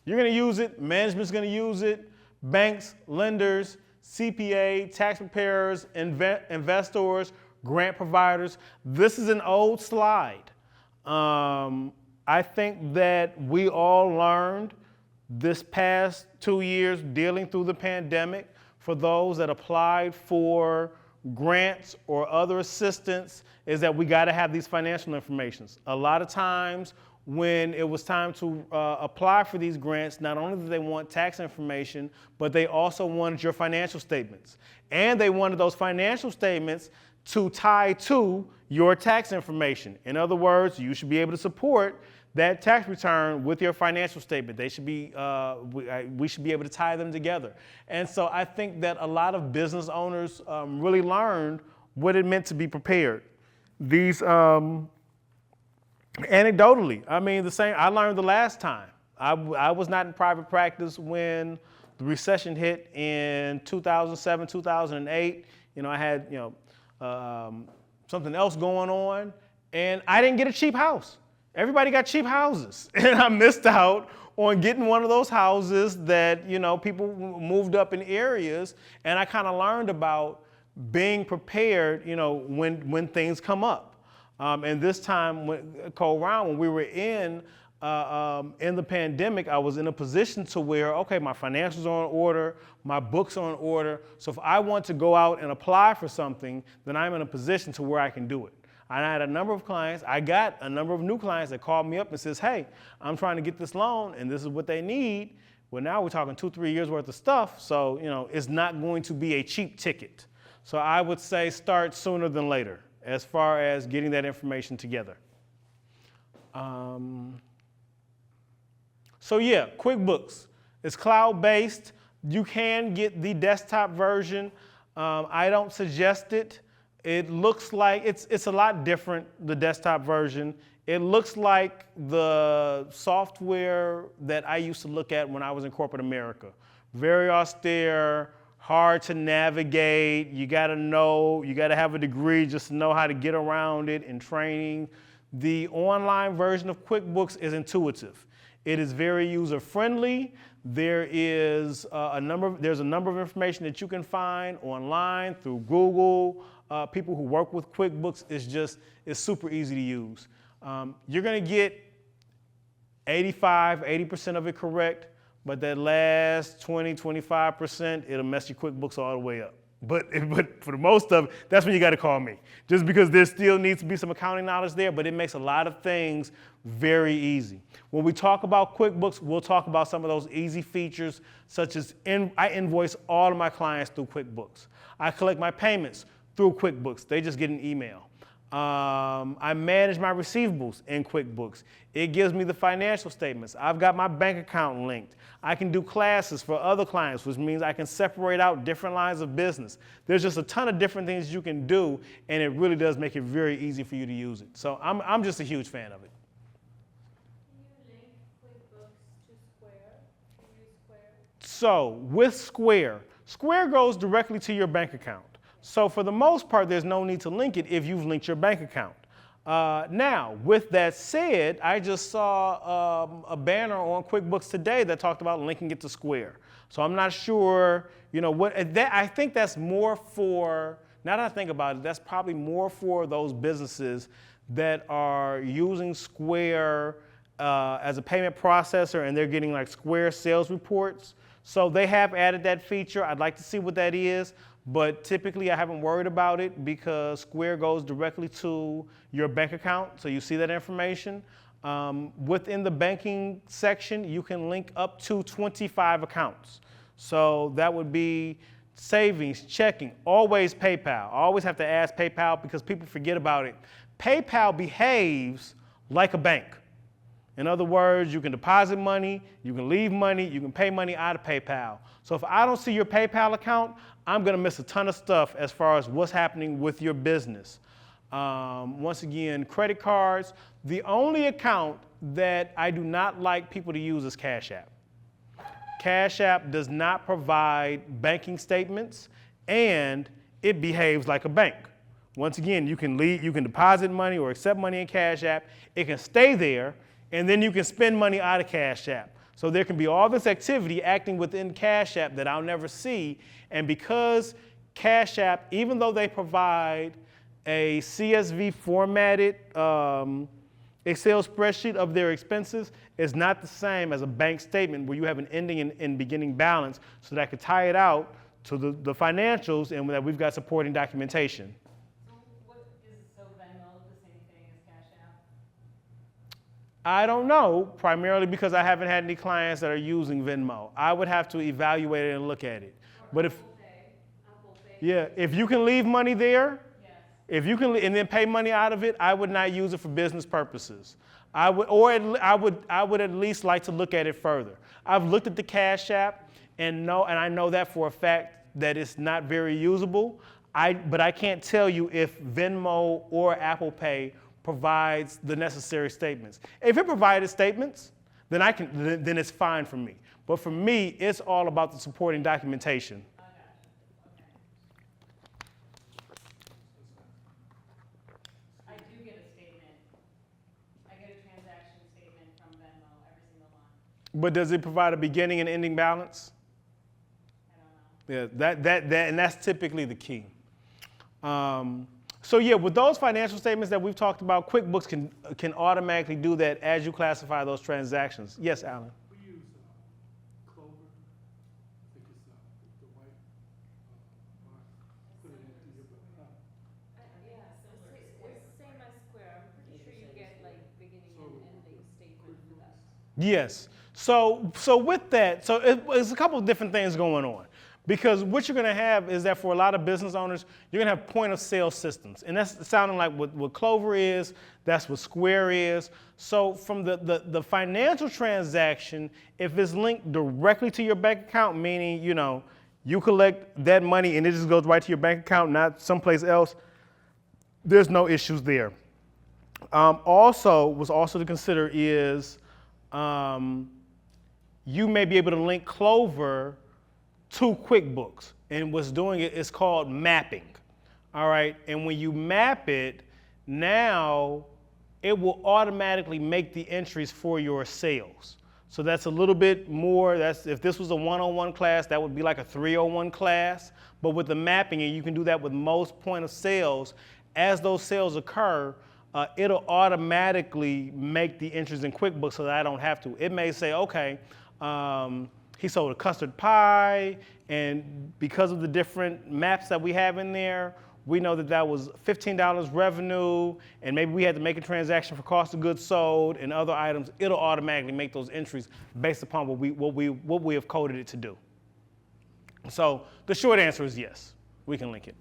You're going to use it. Management's going to use it. Banks, lenders, CPA, tax preparers, investors, grant providers. This is an old slide. I think that we all learned this past 2 years dealing through the pandemic, for those that applied for grants or other assistance, is that we got to have these financial informations. A lot of times when it was time to apply for these grants, not only did they want tax information, but they also wanted your financial statements. And they wanted those financial statements to tie to your tax information. In other words, you should be able to support that tax return with your financial statement. They should be, we should be able to tie them together. And so I think that a lot of business owners really learned what it meant to be prepared. These, anecdotally, I mean, the same, I learned the last time. I was not in private practice when the recession hit in 2007, 2008. I had, something else going on, and I didn't get a cheap house. Everybody got cheap houses, and I missed out on getting one of those houses that, people moved up in areas, and I kind of learned about being prepared, when things come up. And this time, when we were in the pandemic, I was in a position to where, okay, my financials are in order, my books are in order, so if I want to go out and apply for something, then I'm in a position to where I can do it. And I had a number of clients, I got a number of new clients that called me up and says, hey, I'm trying to get this loan and this is what they need. Well, now we're talking 2-3 years worth of stuff, so it's not going to be a cheap ticket. So I would say start sooner than later as far as getting that information together. So yeah, QuickBooks. It's cloud-based. You can get the desktop version. I don't suggest it. It looks like it's a lot different, the desktop version. It looks like the software that I used to look at when I was in corporate America. Very austere, hard to navigate. You gotta know, you gotta have a degree just to know how to get around it in training. The online version of QuickBooks is intuitive. It is very user-friendly. There's a number of information that you can find online through Google. People who work with QuickBooks, it's super easy to use. You're gonna get 80% of it correct, but that last 25%, it'll mess your QuickBooks all the way up. But for the most of it, that's when you gotta call me. Just because there still needs to be some accounting knowledge there, but it makes a lot of things very easy. When we talk about QuickBooks, we'll talk about some of those easy features, such as I invoice all of my clients through QuickBooks. I collect my payments through QuickBooks. They just get an email. I manage my receivables in QuickBooks. It gives me the financial statements. I've got my bank account linked. I can do classes for other clients, which means I can separate out different lines of business. There's just a ton of different things you can do, and it really does make it very easy for you to use it. So I'm just a huge fan of it. Can you link QuickBooks to Square? Can you use Square? So with Square goes directly to your bank account. So for the most part, there's no need to link it if you've linked your bank account. Now, with that said, I just saw a banner on QuickBooks today that talked about linking it to Square. So I'm not sure, I think that's more for, now that I think about it, that's probably more for those businesses that are using Square as a payment processor, and they're getting like Square sales reports. So they have added that feature. I'd like to see what that is. But typically, I haven't worried about it because Square goes directly to your bank account, so you see that information. Within the banking section, you can link up to 25 accounts. So that would be savings, checking, always PayPal. I always have to ask PayPal because people forget about it. PayPal behaves like a bank. In other words, you can deposit money, you can leave money, you can pay money out of PayPal. So if I don't see your PayPal account, I'm gonna miss a ton of stuff as far as what's happening with your business. Once again, credit cards. The only account that I do not like people to use is Cash App. Cash App does not provide banking statements, and it behaves like a bank. Once again, you can deposit money or accept money in Cash App. It can stay there, and then you can spend money out of Cash App. So there can be all this activity acting within Cash App that I'll never see. And because Cash App, even though they provide a CSV formatted Excel spreadsheet of their expenses, is not the same as a bank statement where you have an ending and beginning balance, so that I could tie it out to the financials and that we've got supporting documentation. So Venmo the same thing as Cash App? I don't know, primarily because I haven't had any clients that are using Venmo. I would have to evaluate it and look at it. But Apple Pay. yeah, if you can leave money there, Yes. if you can, and then pay money out of it, I would not use it for business purposes. I would at least like to look at it further. I've looked at the Cash App and I know that for a fact that it's not very usable. But I can't tell you if Venmo or Apple Pay provides the necessary statements. If it provided statements, then then it's fine for me. But for me, it's all about the supporting documentation. I gotcha. Okay. I do get a statement. I get a transaction statement from Venmo every single month. But does it provide a beginning and ending balance? I don't know. Yeah, and that's typically the key. So yeah, with those financial statements that we've talked about, QuickBooks can automatically do that as you classify those transactions. Yes, Alan? We use Clover. I think it's the white box. Put it into your Yeah, it's same as Square. I'm pretty sure you get like beginning and ending statement for that. Yes. So with that, it's a couple of different things going on. Because what you're going to have is that for a lot of business owners, you're going to have point of sale systems. And that's sounding like what Clover is, that's what Square is. So from the financial transaction, if it's linked directly to your bank account, meaning, you collect that money and it just goes right to your bank account, not someplace else, there's no issues there. Also to consider is you may be able to link Clover to QuickBooks. And what's doing it is called mapping. All right, and when you map it, now it will automatically make the entries for your sales. So that's a little bit more, if this was a 101 class, that would be like a 301 class. But with the mapping, and you can do that with most point of sales, as those sales occur, it'll automatically make the entries in QuickBooks so that I don't have to. It may say, okay, he sold a custard pie, and because of the different maps that we have in there, we know that that was $15 revenue, and maybe we had to make a transaction for cost of goods sold and other items. It'll automatically make those entries based upon what we have coded it to do. So the short answer is yes, we can link it.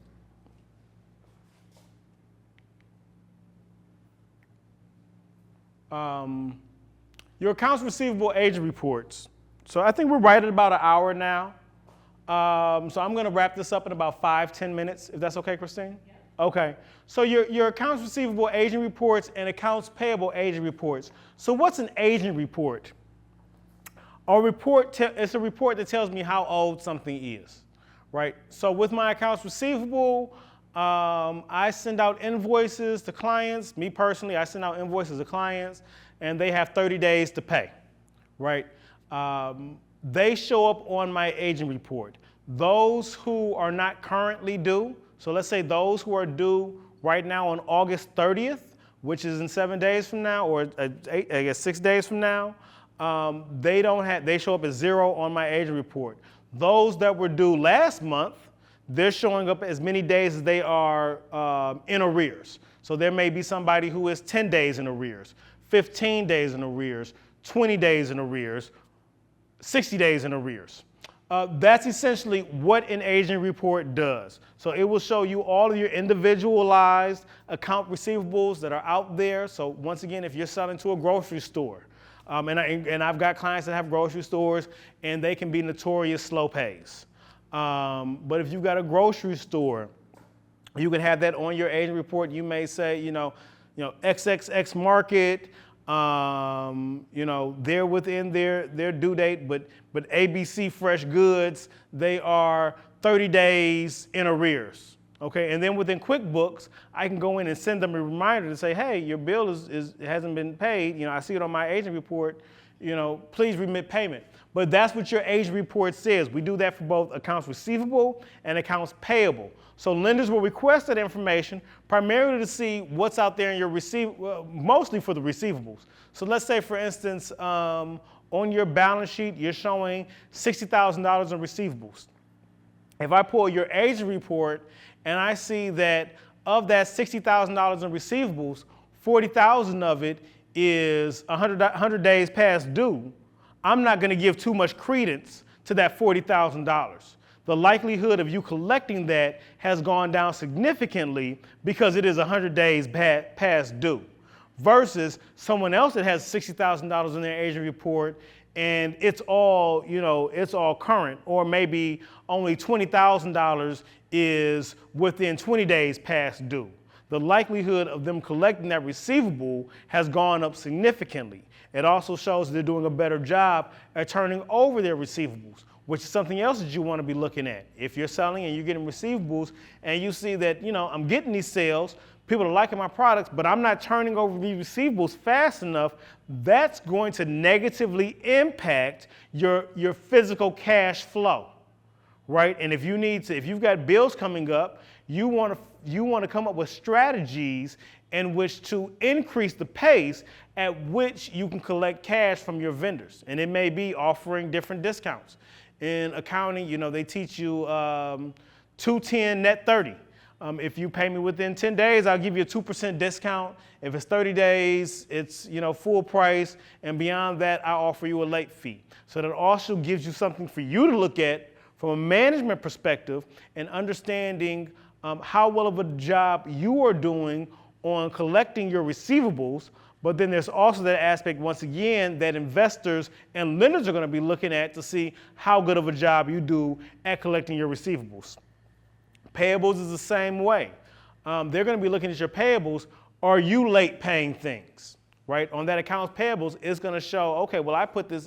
Your accounts receivable aging reports. So I think we're right at about an hour now. So I'm going to wrap this up in about 5-10 minutes, if that's okay, Christine? Yeah. Okay. So your accounts receivable aging reports and accounts payable aging reports. So what's an aging report? It's a report that tells me how old something is, right? So with my accounts receivable, I send out invoices to clients. Me personally, I send out invoices to clients, and they have 30 days to pay, right? They show up on my aging report. Those who are not currently due, so let's say those who are due right now on August 30th, which is in 7 days from now, or 6 days from now, they show up as 0 on my aging report. Those that were due last month, they're showing up as many days as they are in arrears. So there may be somebody who is 10 days in arrears, 15 days in arrears, 20 days in arrears, 60 days in arrears. That's essentially what an aging report does. So it will show you all of your individualized account receivables that are out there. So once again, if you're selling to a grocery store, and I've got clients that have grocery stores, and they can be notorious slow pays. But if you've got a grocery store, you can have that on your aging report. You may say, XXX Market, they're within their due date, but ABC Fresh Goods, they are 30 days in arrears. Okay, and then within QuickBooks, I can go in and send them a reminder to say, hey, your bill hasn't been paid. I see it on my aging report. Please remit payment. But that's what your aging report says. We do that for both accounts receivable and accounts payable. So lenders will request that information primarily to see what's out there in your mostly for the receivables. So let's say, for instance, on your balance sheet, you're showing $60,000 in receivables. If I pull your aging report and I see that of that $60,000 in receivables, 40,000 of it is 100 days past due, I'm not going to give too much credence to that $40,000. The likelihood of you collecting that has gone down significantly because it is 100 days past due, versus someone else that has $60,000 in their aging report and it's all current, or maybe only $20,000 is within 20 days past due. The likelihood of them collecting that receivable has gone up significantly. It also shows they're doing a better job at turning over their receivables, which is something else that you want to be looking at. If you're selling and you're getting receivables and you see that, I'm getting these sales, people are liking my products, but I'm not turning over these receivables fast enough, that's going to negatively impact your physical cash flow, right? And if you've got bills coming up, you want to come up with strategies in which to increase the pace at which you can collect cash from your vendors. And it may be offering different discounts. In accounting, they teach you 210 net 30. If you pay me within 10 days, I'll give you a 2% discount. If it's 30 days, it's full price. And beyond that, I offer you a late fee. So that also gives you something for you to look at from a management perspective and understanding how well of a job you are doing on collecting your receivables. But then there's also that aspect, once again, that investors and lenders are going to be looking at to see how good of a job you do at collecting your receivables. Payables is the same way. They're going to be looking at your payables. are you late paying things, right? On that accounts payables, it's going to show, okay, well, I put this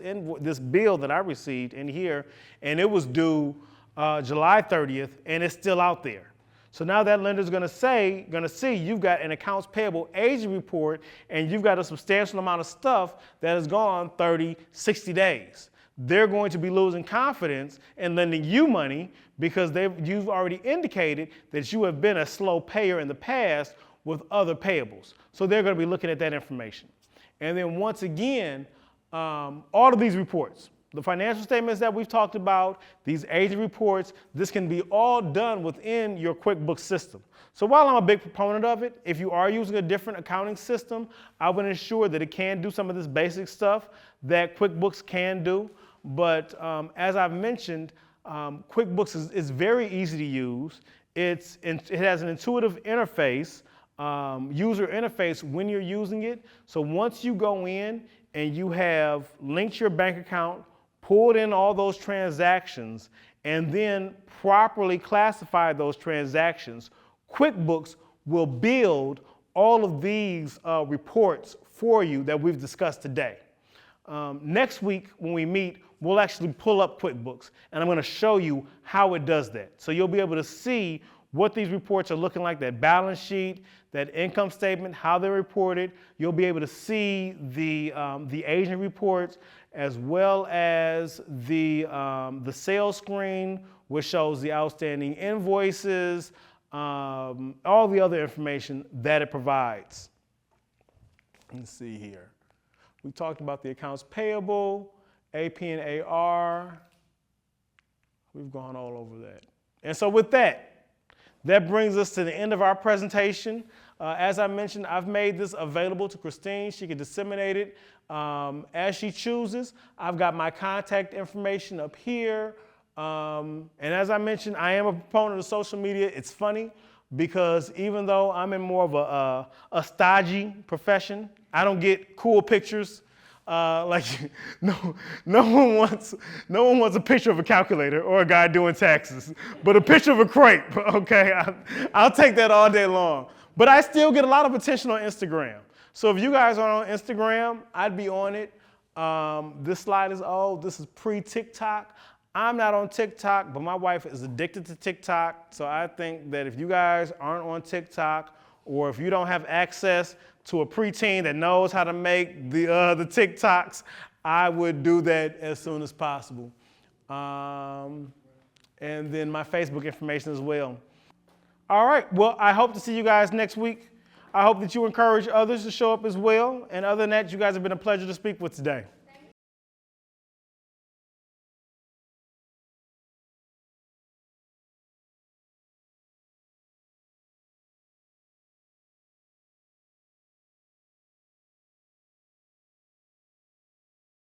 bill that I received in here, and it was due July 30th, and it's still out there. So now that lender's going to see you've got an accounts payable aging report, and you've got a substantial amount of stuff that has gone 30, 60 days. They're going to be losing confidence in lending you money because you've already indicated that you have been a slow payer in the past with other payables. So they're going to be looking at that information. And then once again, all of these reports, the financial statements that we've talked about, these aging reports, this can be all done within your QuickBooks system. So while I'm a big proponent of it, if you are using a different accounting system, I would ensure that it can do some of this basic stuff that QuickBooks can do. But as I've mentioned, QuickBooks is very easy to use. It has an intuitive interface, user interface when you're using it. So once you go in and you have linked your bank account, pulled in all those transactions, and then properly classified those transactions, QuickBooks will build all of these reports for you that we've discussed today. Next week when we meet, we'll actually pull up QuickBooks, and I'm going to show you how it does that. So you'll be able to see what these reports are looking like, that balance sheet, that income statement, how they're reported. You'll be able to see the aging reports, as well as the sales screen, which shows the outstanding invoices, all the other information that it provides. Let's see here. We talked about the accounts payable, AP and AR. We've gone all over that. And so with that brings us to the end of our presentation. As I mentioned, I've made this available to Christine. She can disseminate it as she chooses. I've got my contact information up here. And as I mentioned, I am a proponent of social media. It's funny because even though I'm in more of a stodgy profession, I don't get cool pictures. No one wants a picture of a calculator or a guy doing taxes, but a picture of a crepe. Okay, I'll take that all day long. But I still get a lot of attention on Instagram. So if you guys are on Instagram, I'd be on it. This slide is old. This is pre-TikTok. I'm not on TikTok, but my wife is addicted to TikTok. So I think that if you guys aren't on TikTok, or if you don't have access to a preteen that knows how to make the TikToks, I would do that as soon as possible. And then my Facebook information as well. All right, well, I hope to see you guys next week. I hope that you encourage others to show up as well. And other than that, you guys have been a pleasure to speak with today.